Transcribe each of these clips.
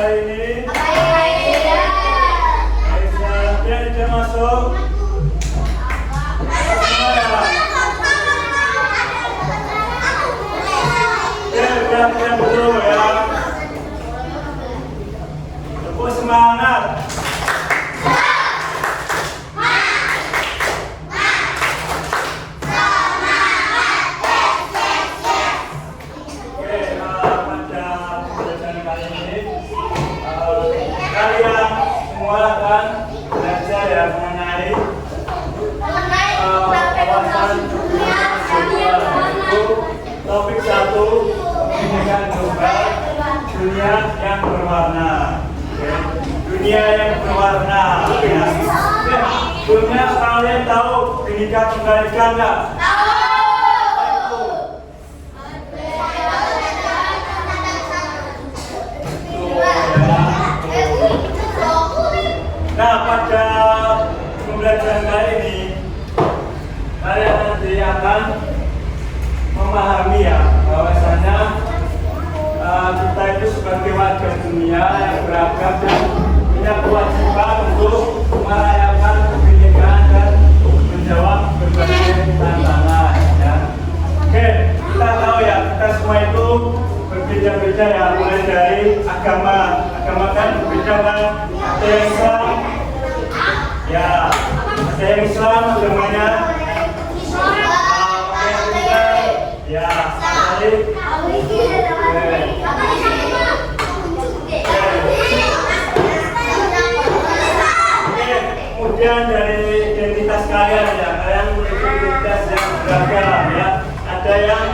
hari ini? Aisyah, dia masuk. Diam dulu ya. Tepuk semangat. Kalian semua akan belajar ya mengenai kawasan itu topik 1 pendidikan global dunia yang berwarna. Dunia yang berwarna ya. Sebelumnya kalian tahu pendidikan tunggal ika enggak? Nah, pada pembelajaran kali ini kalian nanti akan memahami ya bahwasanya kita itu sebagai warga dunia yang beragam dan punya kewajiban untuk merayakan kebinekaan dan menjawab berbagai tantangan ya. Oke, kita tahu ya kita semua itu berbeda-beda ya, mulai dari agama kan berbeda kan, ada yang Islam ya, ada yang Islam agamanya ya, kemudian dari identitas kalian ya, kalian memiliki identitas yang beragam ya, ada yang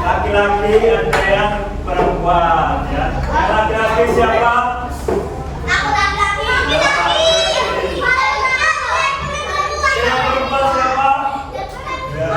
laki-laki, ada yang perempuan ya. Yang laki-laki siapa? Aku laki-laki. Yang perempuan siapa? Ya.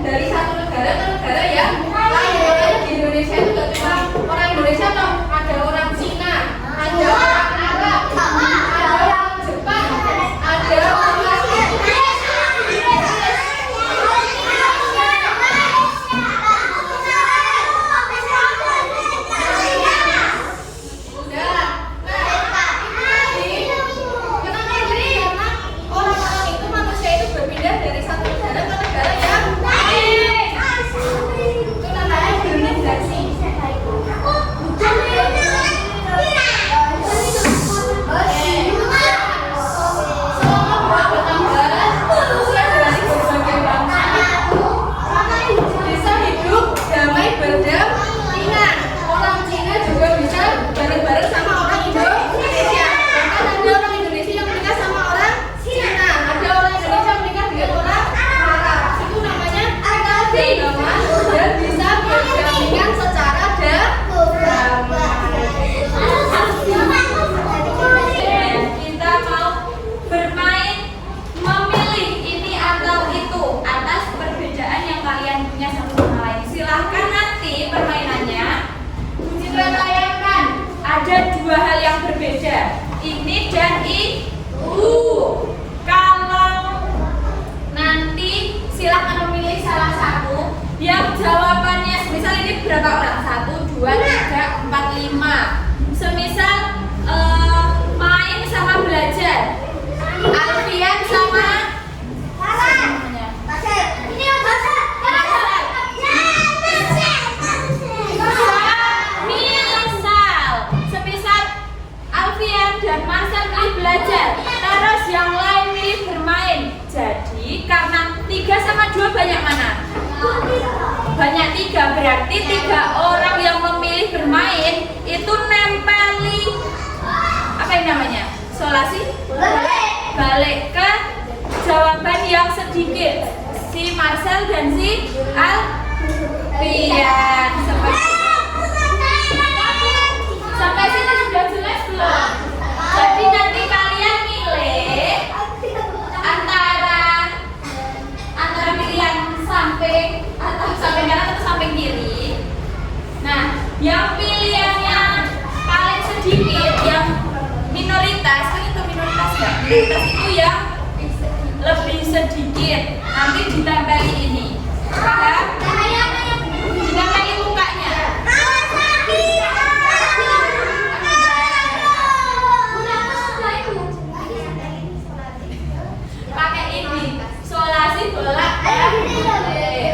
Dari satu negara ke negara yang lain. Makanya di Indonesia itu gak cuma orang Indonesia toh, ada orang Cina, ada orang Arab, ada orang Jepang, ada orang ini dan itu. Kalau nanti silakan memilih salah satu yang jawabannya semisal ini berapa orang? 1, 2, 3, 4, 5. Semisal main sama belajar. Alfian sama ini 3 berarti 3 orang yang memilih bermain itu nempeli apa yang namanya? Solasi? Balik ke jawaban yang sedikit. Si Marcel dan si Alfian. Sampai sini sudah jelas belum? Jadi nanti kalian milih antara pilihan samping atau samping kanan atau samping kiri. Nah, yang pilihannya paling sedikit, yang minoritas, kan itu minoritas ya? Minoritas itu yang lebih sedikit. Nanti ditempeli ini. Paham? Ditempeli mukanya. Pakai ini. Solasi bolak balik.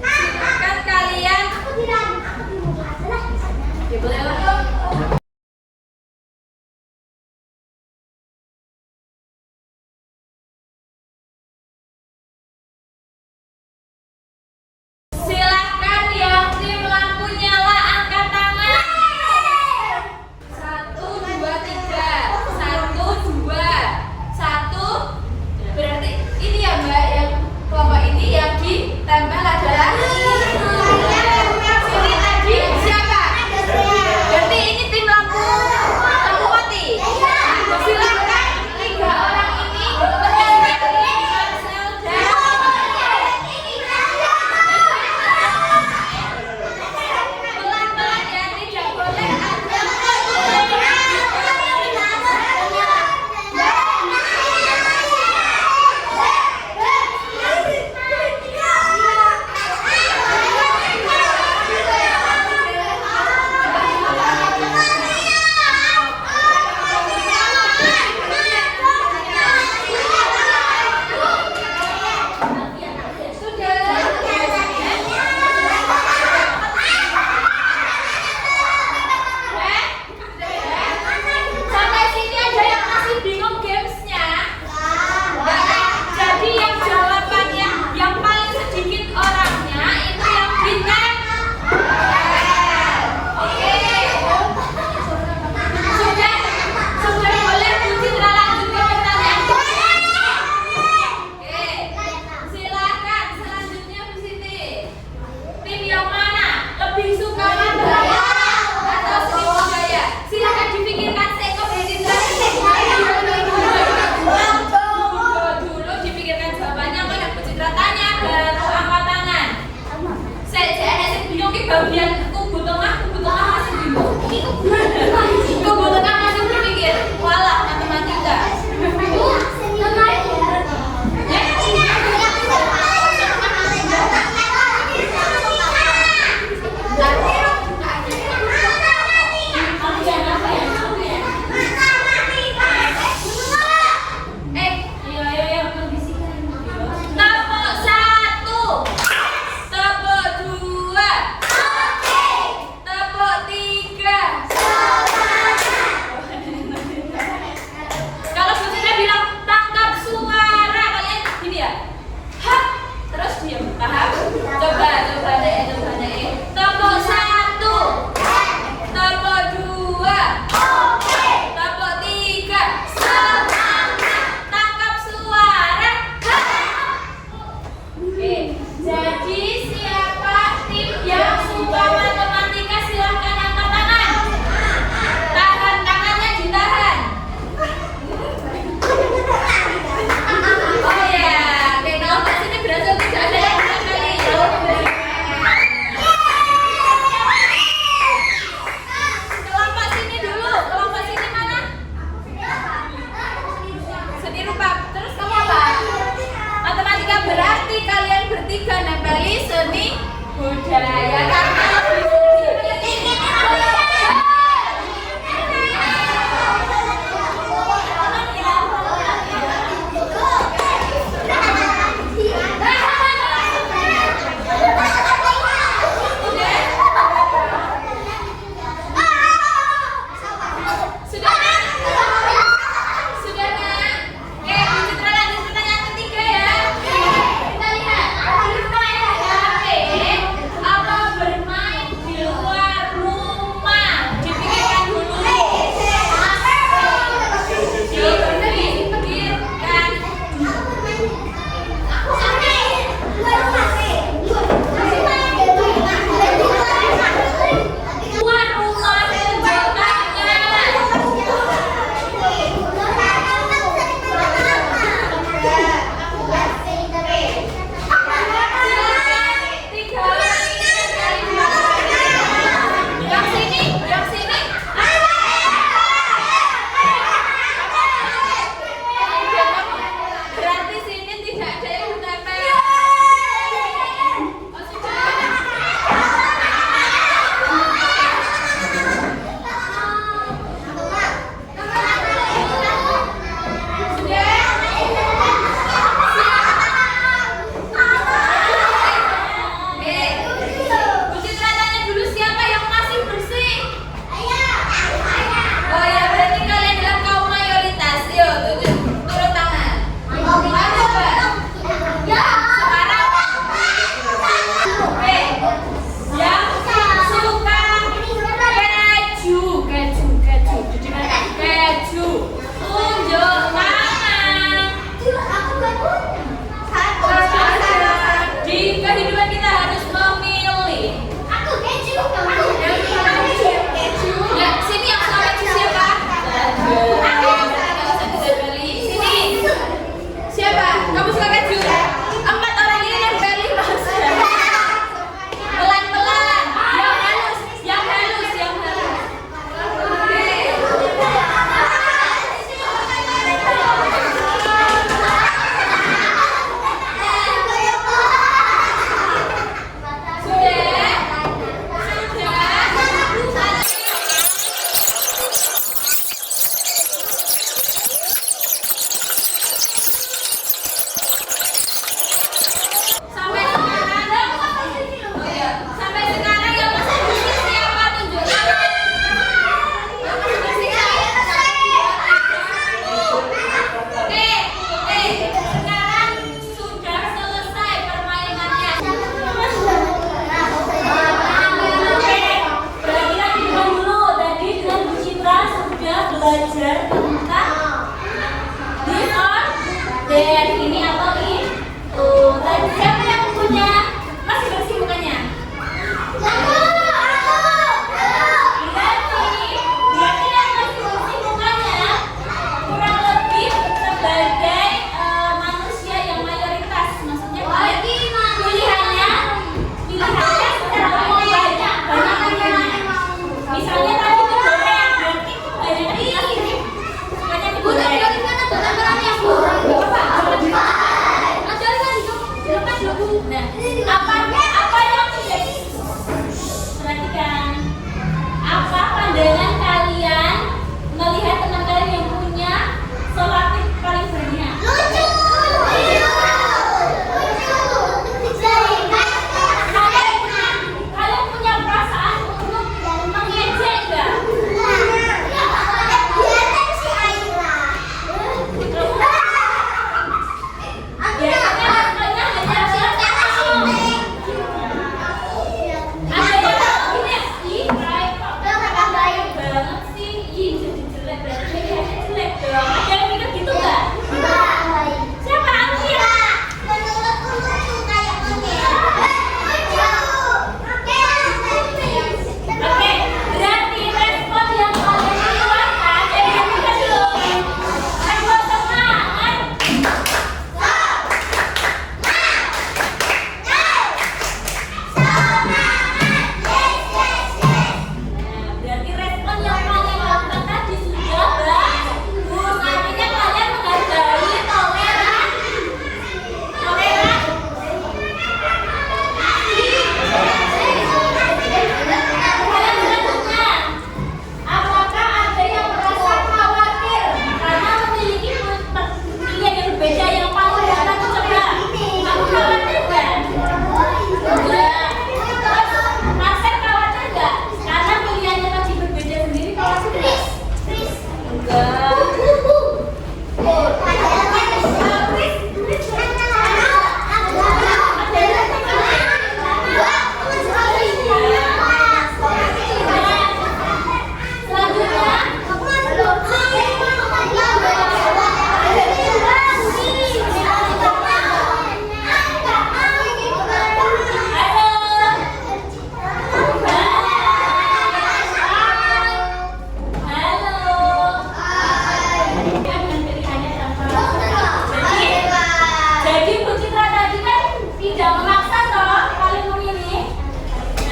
Silakan kalian. Ya boleh lah. Silakan yang tim lampu nyala angkat tangan. 1, 2, 3. 1, 2, 1. Berarti ini ya Mbak, yang kelompok ini yang ditempel adalah sini tadi siapa? Berarti ini tim lampu mati. Silakan 3 orang ini menempeli Marcel dan pelan-pelan ya, tidak boleh sampai sini ada yang masih bingung gamesnya. Jadi yang jawabannya yang paling sedikit orangnya itu yang bintang. Oke. Sudah boleh Bu Citra lanjut ke pertanyaan. Oke. Silakan selanjutnya Bu Siti. Tim yang mana? Lebih suka Mandala atau Sriwijaya? Silakan dipikirkan seko Bu Citra. Dulu dipikirkan jawabannya mana Bu Citra tanya baru angkat tangan. Saya bingung di bagian kubu tengah masih bingung. Kubu tengah masih berpikir, walah matematika. Tepuk 1, tepuk 2,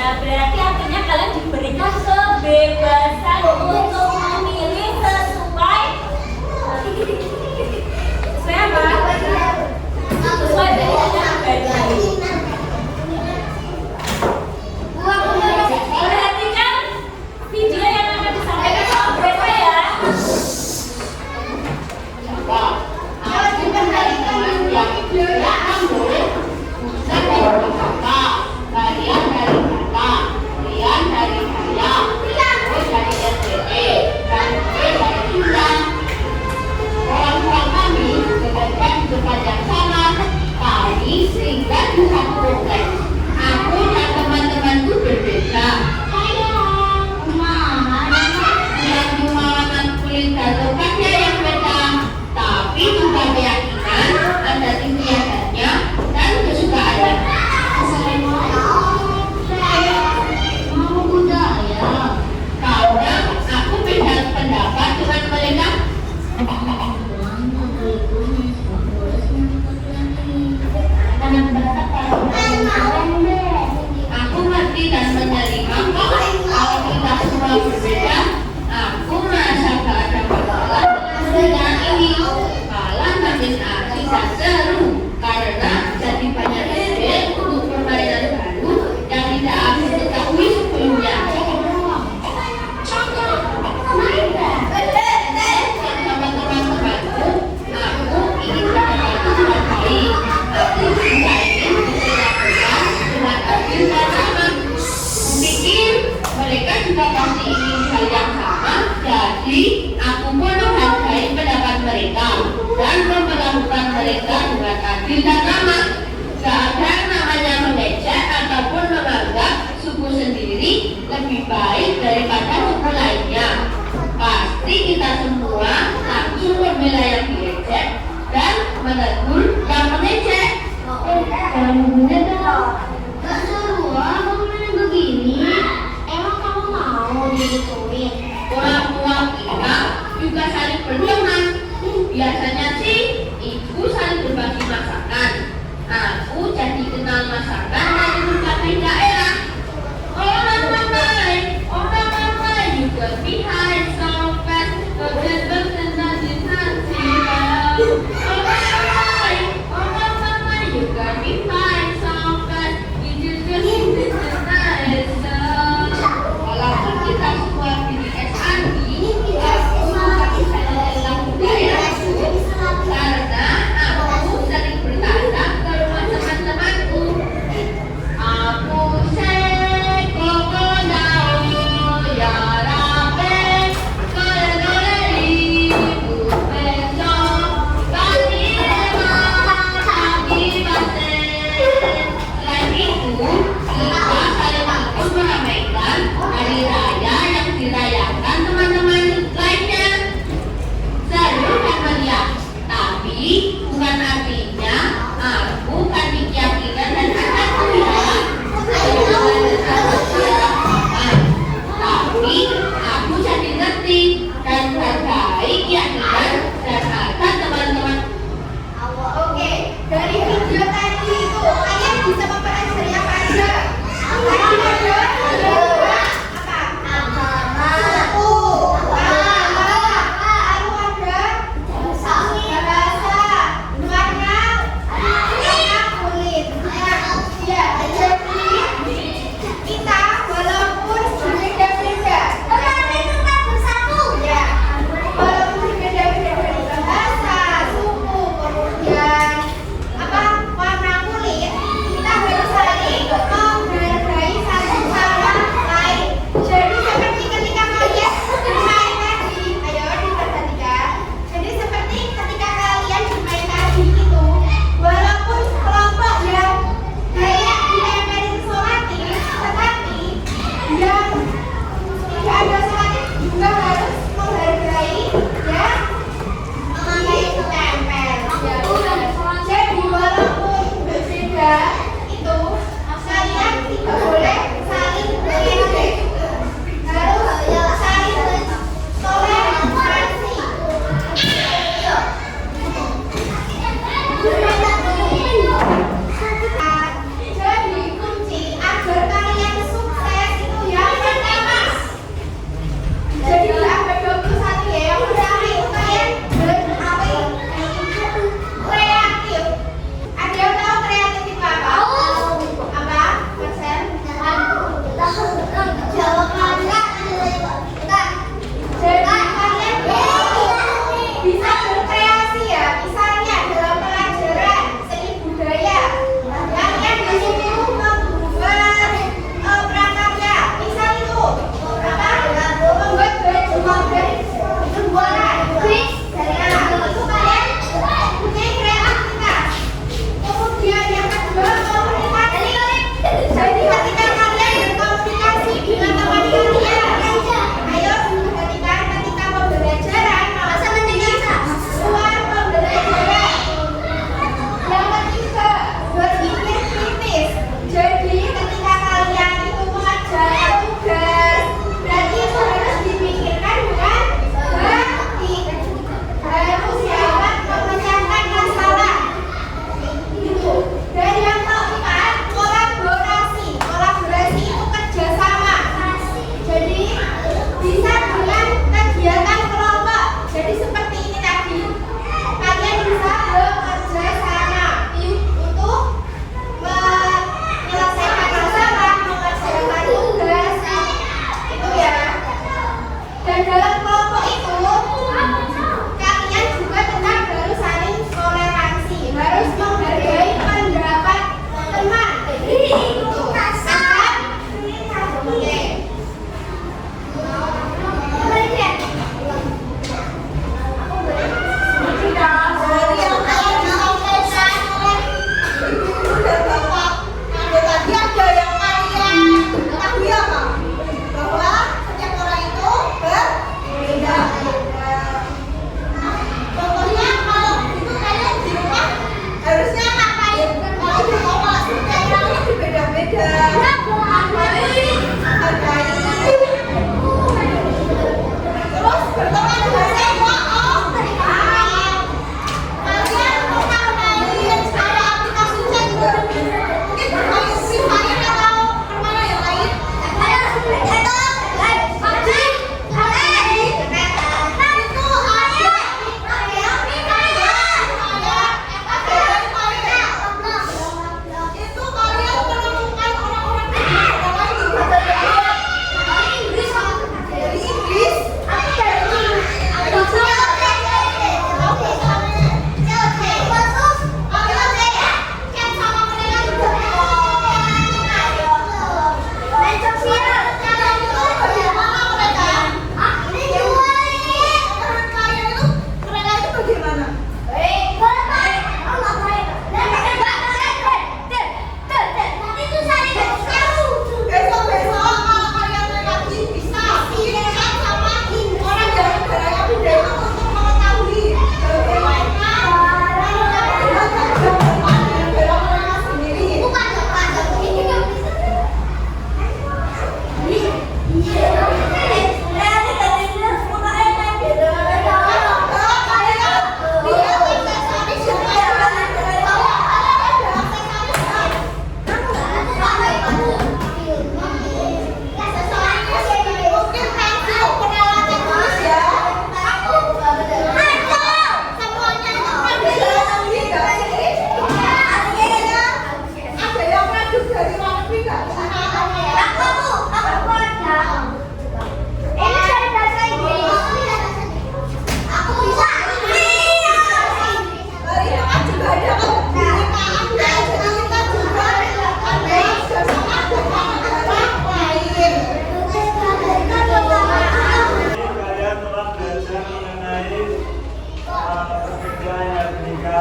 Nah, berarti artinya kalian diberikan kebebasan untuk memilih sesuai apa? Sesuai dengan yang baik. Perhatikan video yang akan disampaikan oleh mereka ya. Kalian dari kata, kalian dari saya,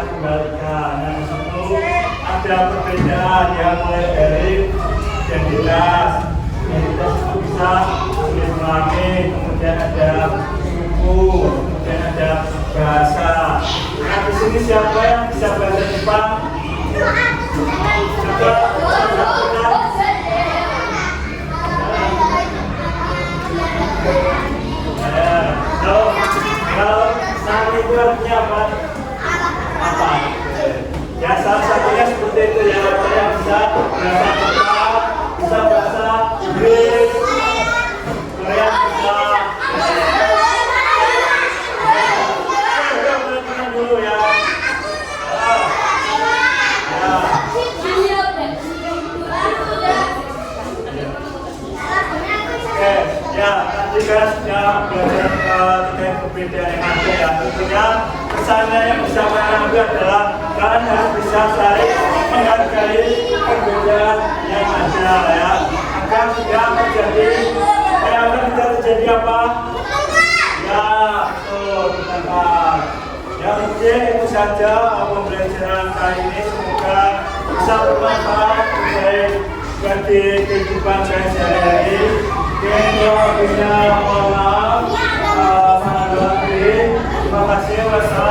kembalikan. Nah, di situ ada perbedaan yang mulai dari identitas itu bisa tulis kelamin, kemudian ada suku, kemudian ada bahasa. Nah, di sini siapa yang bisa bahasa Jepang? Kalau nami itu artinya apa? Apa? Ya salah satunya seperti itu ya. Saya bisa bahasa Jepang, bisa bahasa Inggris, Korea bisa. Tenang dulu ya. Oke, ya nanti kan sudah belajar terkait perbedaan yang ada ya. Tentunya pesannya yang bisa saya ambil adalah kalian harus bisa saling menghargai perbedaan yang ada ya. Agar tidak terjadi apa? Ya, betul, benar. Ya mungkin itu saja pembelajaran kali ini, semoga bisa bermanfaat baik bagi kehidupan saya sehari-hari. Kalau bisa mohon maaf, terima kasih. Wassalamualaikum.